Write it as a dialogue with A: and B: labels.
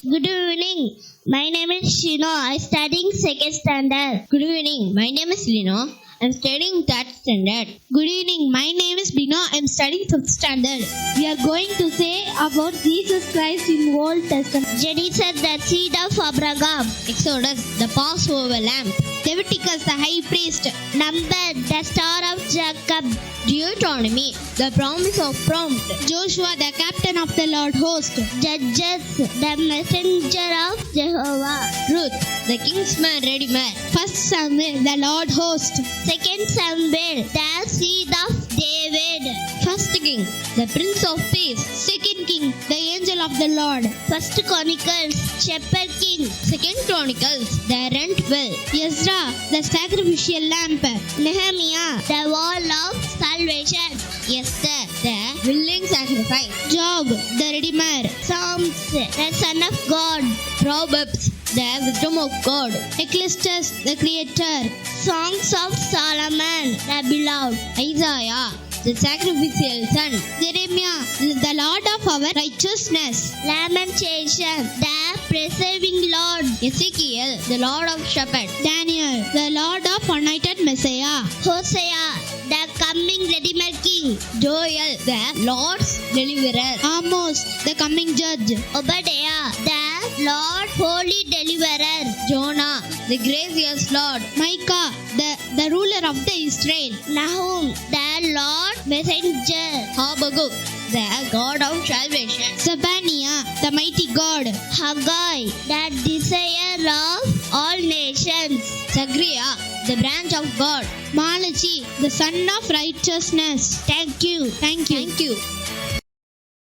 A: Good evening. My name is Shino. I'm studying second standard.
B: Good evening. My name is Lino. I'm studying third standard.
C: Good evening. My name is Bino. I'm studying 5th standard.
A: We are going to say about Jesus Christ in Old Testament. Genesis, the seed of Abraham.
B: Exodus, the Passover lamb.
C: Leviticus, the high priest.
A: Numbers, the star of Jacob.
B: Deuteronomy, the promise of prompt.
C: Joshua, the captain of the Lord host.
A: Judges, the messenger of Jehovah.
B: Ruth, the kinsman redeemer.
C: 1st Samuel, the Lord host.
A: Second Samuel, the seed of David.
B: First King, the Prince of Peace.
C: 2nd King, the angel of the Lord.
A: First Chronicles, shepherd king.
B: Second Chronicles, the rent well.
C: Ezra, the sacrificial lamb.
A: Nehemiah, the wall of salvation.
B: Esther, the willing sacrifice.
C: Job, the redeemer.
A: Psalms, the son of God.
B: Proverbs, the wisdom of God.
C: Ecclesiastes, the creator.
A: Songs of Solomon, the beloved.
B: Isaiah, the sacrificial son.
C: Jeremiah, the Lord of our righteousness.
A: Lamentation, the preserving Lord.
B: Ezekiel, the Lord of Shepherd.
C: Daniel, the Lord of anointed Messiah.
A: Hosea, the coming Redeemer King.
B: Joel, the Lord's deliverer.
C: Amos, the coming judge.
A: Obadiah, the Lord holy deliverer.
B: Jonah, the gracious Lord.
C: Micah, the ruler of the Israel.
A: Nahum, the Lord messenger.
B: Habakkuk, the God of salvation.
C: Zephaniah, the mighty God.
A: Haggai, the desire of all nations.
B: Zechariah, the branch of God.
C: Malachi, the son of righteousness.
A: Thank you.
C: Thank you.
B: Thank you.